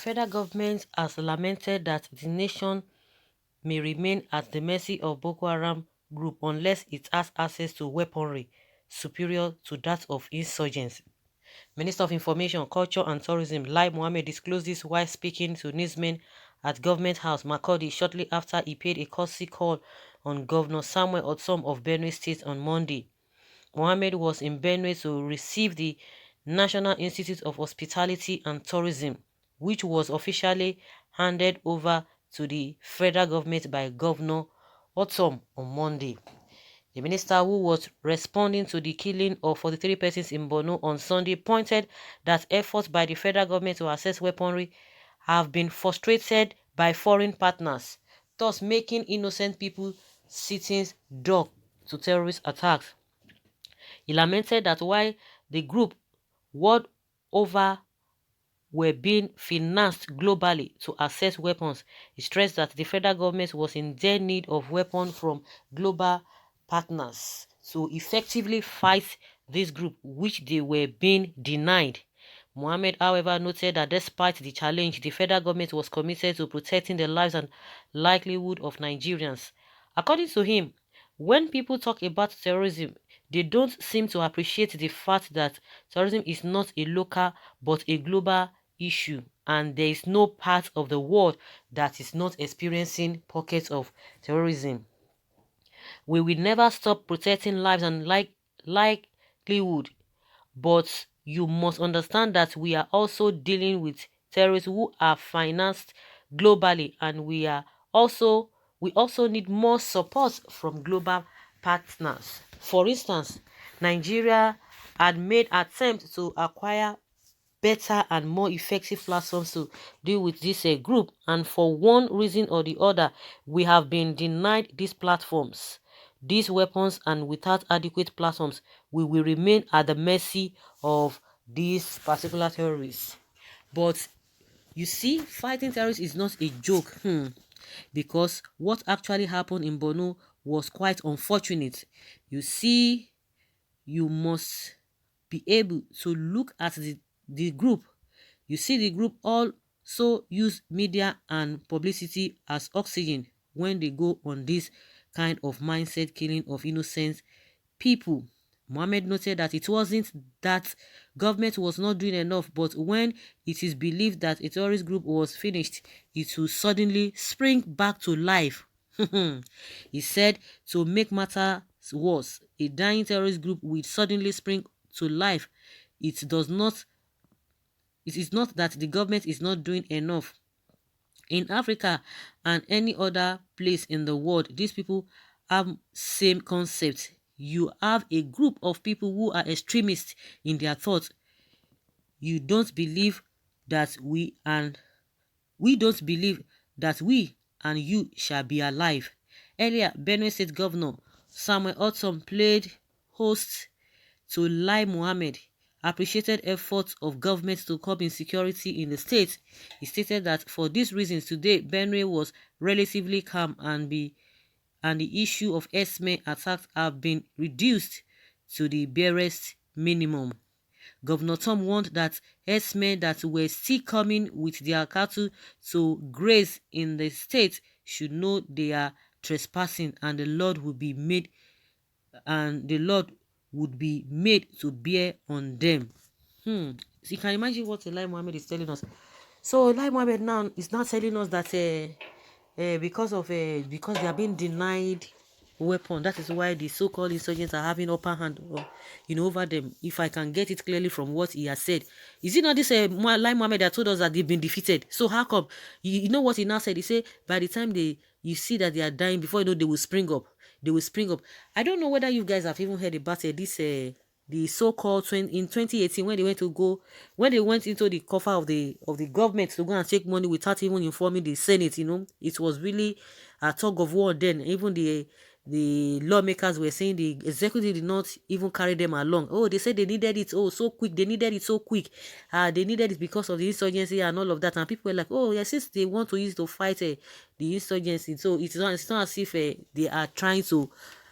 federal government has lamented that the nation may remain at the mercy of Boko Haram group unless it has access to weaponry superior to that of insurgents. Minister of Information, Culture and Tourism Lai Mohammed disclosed this while speaking to newsmen at Government House, Makurdi, shortly after he paid a courtesy call on Governor Samuel Otom of Benue State on Monday. Mohammed was in Benue to receive the National Institute of Hospitality and Tourism, which was officially handed over to the federal government by Governor Otom on Monday. The minister, who was responding to the killing of 43 persons in Borno on Sunday, pointed that efforts by the federal government to access weaponry have been frustrated by foreign partners, thus making innocent people sitting duck to terrorist attacks. He lamented that while the group world over were being financed globally to access weapons, he stressed that the federal government was in dire need of weapons from global partners to effectively fight this group, which they were being denied. Mohammed, however, noted that despite the challenge, the federal government was committed to protecting the lives and livelihood of Nigerians. According to him, when people talk about terrorism, they don't seem to appreciate the fact that terrorism is not a local but a global issue, and there is no part of the world that is not experiencing pockets of terrorism. We will never stop protecting lives and livelihood, but you must understand that we are also dealing with terrorists who are financed globally, and we also need more support from global partners. For instance, Nigeria had made attempts to acquire better and more effective platforms to deal with this group, and for one reason or the other, we have been denied these platforms, these weapons, and without adequate platforms, we will remain at the mercy of these particular terrorists. But you see, fighting terrorists is not a joke, because what actually happened in Borno was quite unfortunate. You see, you must be able to look at the group. You see, the group also use media and publicity as oxygen when they go on this kind of mindset killing of innocent people. Mohammed noted that it wasn't that government was not doing enough, but when it is believed that a terrorist group was finished, it will suddenly spring back to life. He said, to make matters worse, a dying terrorist group will suddenly spring to life. It is not that the government is not doing enough. In Africa and any other place in the world, these people have same concept. You have a group of people who are extremists in their thoughts. You don't believe that we don't believe that we and you shall be alive. Earlier, Benue State Governor Samuel Otom played host to Lai Mohammed appreciated efforts of government to curb insecurity in the state. He stated that for these reasons today, Benue was relatively calm, and the issue of herdsmen attacks have been reduced to the barest minimum. Governor Tom warned that herdsmen that were still coming with their cattle to graze in the state should know they are trespassing, and the Lord would be made to bear on them. So you can imagine what Lai Mohammed is telling us. So Lai Mohammed now is not telling us that because they are being denied weapon, that is why the so-called insurgents are having upper hand over them. If I can get it clearly from what he has said, is it not this Lai Mohammed that told us that they've been defeated? So how come you know what he now said? He said by the time you see that they are dying, before you know, they will spring up. I don't know whether you guys have even heard about this the so-called in 2018, when they went into the cover of the government to go and take money without even informing the Senate. It was really a tug of war then. Even the lawmakers were saying the executive did not even carry them along. Oh, they said they needed it so quick. They needed it because of the insurgency and all of that. And people were like, oh, yeah, since they want to use it to fight the insurgency, so it's not as if they are trying to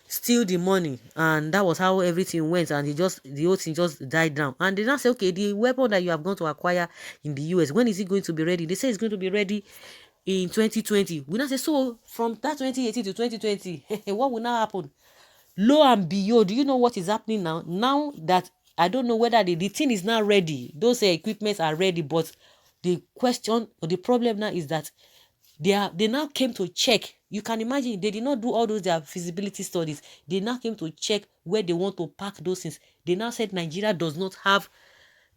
steal the money, and that was how everything went, and the whole thing just died down. And they now say, okay, the weapon that you have gone to acquire in the US, when is it going to be ready? They say it's going to be ready in 2020. We now say, so from that 2018 to 2020, what will now happen? Lo and behold, do you know what is happening now? Now that I don't know whether the thing is now ready, those equipments are ready, but the question or the problem now is that they now came to check. You can imagine, they did not do all those their feasibility studies. They now came to check where they want to park those things. They now said Nigeria does not have,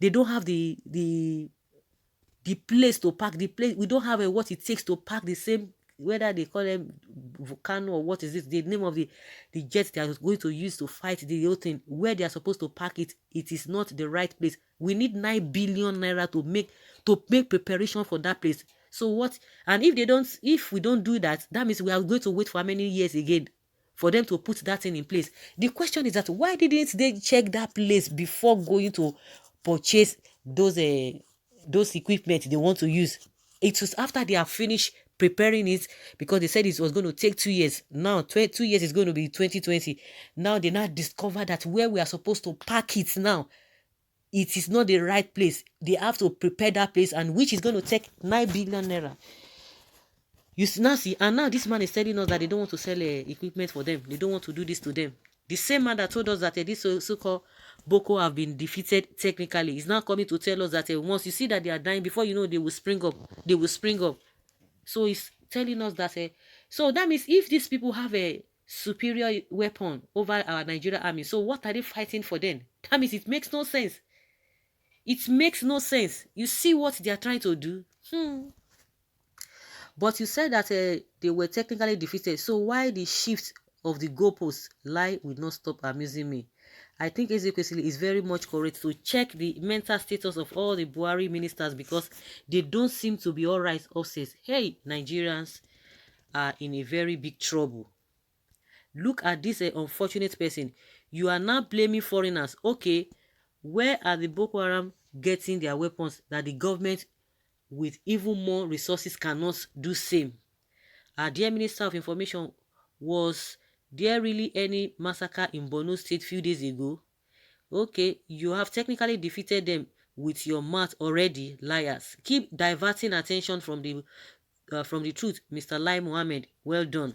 they don't have the place to park the place. We don't have what it takes to park the same, whether they call them volcano or what is it, the name of the jets they are going to use to fight the whole thing, where they are supposed to park it. It is not the right place. We need 9 billion naira to make preparation for that place. So what? And if we don't do that, that means we are going to wait for how many years again for them to put that thing in place. The question is that why didn't they check that place before going to purchase those equipment they want to use? It was after they have finished preparing it, because they said it was going to take 2 years. Now 2 years is going to be 2020. Now they now discover that where we are supposed to park it now, it is not the right place. They have to prepare that place, and which is going to take 9 billion naira. You now see, and now this man is telling us that they don't want to sell equipment for them. They don't want to do this to them. The same man that told us that this so-called Boko have been defeated technically is now coming to tell us that once you see that they are dying, before you know, they will spring up. They will spring up. So he's telling us that. So that means if these people have a superior weapon over our Nigerian army, so what are they fighting for then? That means it makes no sense. It makes no sense. You see what they are trying to do? But you said that they were technically defeated. So why the shift of the goalposts? Lie will not stop amusing me. I think Ezekwesili is very much correct to check the mental status of all the Buhari ministers, because they don't seem to be all right upstairs. Hey, Nigerians are in a very big trouble. Look at this unfortunate person. You are now blaming foreigners. Okay, where are the Boko Haram getting their weapons that the government with even more resources cannot do same? Our dear Minister of Information, was there really any massacre in Borno State few days ago? Okay, you have technically defeated them with your mouth already, liars. Keep diverting attention from the truth, Mr. Lai Mohammed. Well done.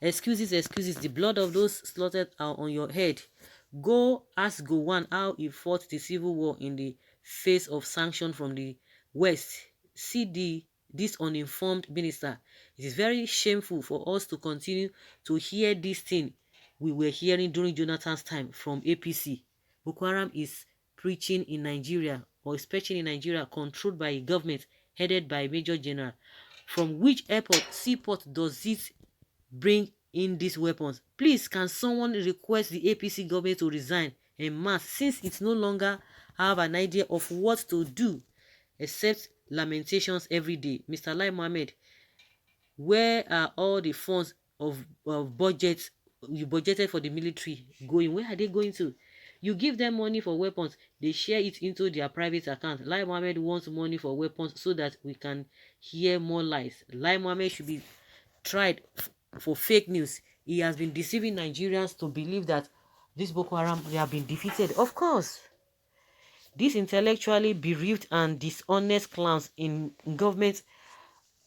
Excuses, excuses. The blood of those slaughtered are on your head. Go ask Gowon how he fought the civil war in the face of sanction from the West. See this uninformed minister. It is very shameful for us to continue to hear this thing we were hearing during Jonathan's time from APC. Boko Haram is preaching in Nigeria, or especially in Nigeria, controlled by a government headed by a Major General. From which airport, seaport does it bring in these weapons? Please, can someone request the APC government to resign en masse, since it no longer have an idea of what to do except lamentations every day? Mr. Lai Mohammed, where are all the funds of budgets you budgeted for the military going? Where are they going to? You give them money for weapons, they share it into their private account. Lai Mohammed wants money for weapons so that we can hear more lies. Lai Mohammed should be tried for fake news. He has been deceiving Nigerians to believe that this Boko Haram, they have been defeated. Of course, these intellectually bereaved and dishonest clowns in government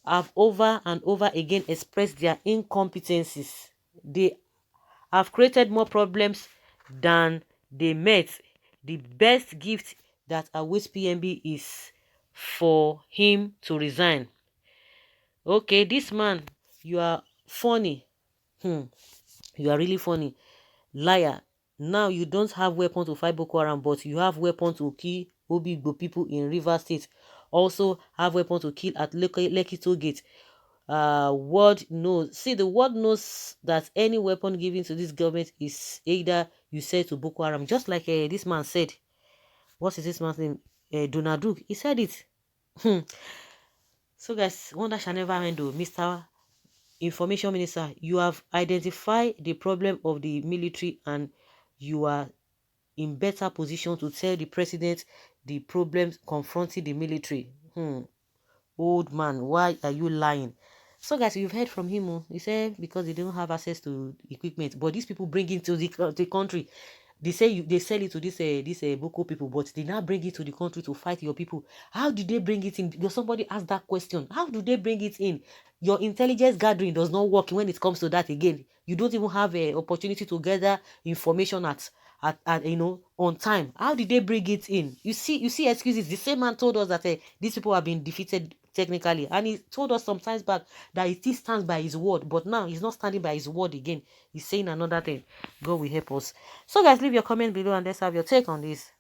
have over and over again expressed their incompetencies. They have created more problems than they met. The best gift that awaits PMB is for him to resign. Okay, this man, you are funny. You are really funny. Liar. Now you don't have weapons to fight Boko Haram, but you have weapons to kill Obigbo people in River State. Also have weapons to kill at Lekki Toll Gate. World knows. See, the world knows that any weapon given to this government is either you sell to Boko Haram, just like this man said. What is this man's name? Donald Duke. He said it. So guys, wonder shall never end. Mr. Information Minister, you have identified the problem of the military, and you are in better position to tell the president the problems confronting the military. Old man, why are you lying? So guys, you've heard from him. Oh. He said because they don't have access to equipment, but these people bring it to the country. They say they sell it to this Boko people, but they now bring it to the country to fight your people. How did they bring it in? Because somebody asked that question. How do they bring it in? Your intelligence gathering does not work when it comes to that again. You don't even have an opportunity to gather information at on time. How did they bring it in? You see excuses. The same man told us that these people have been defeated technically, and he told us some times back that he still stands by his word, but now he's not standing by his word again. He's saying another thing. God will help us. So guys, leave your comment below and let's have your take on this.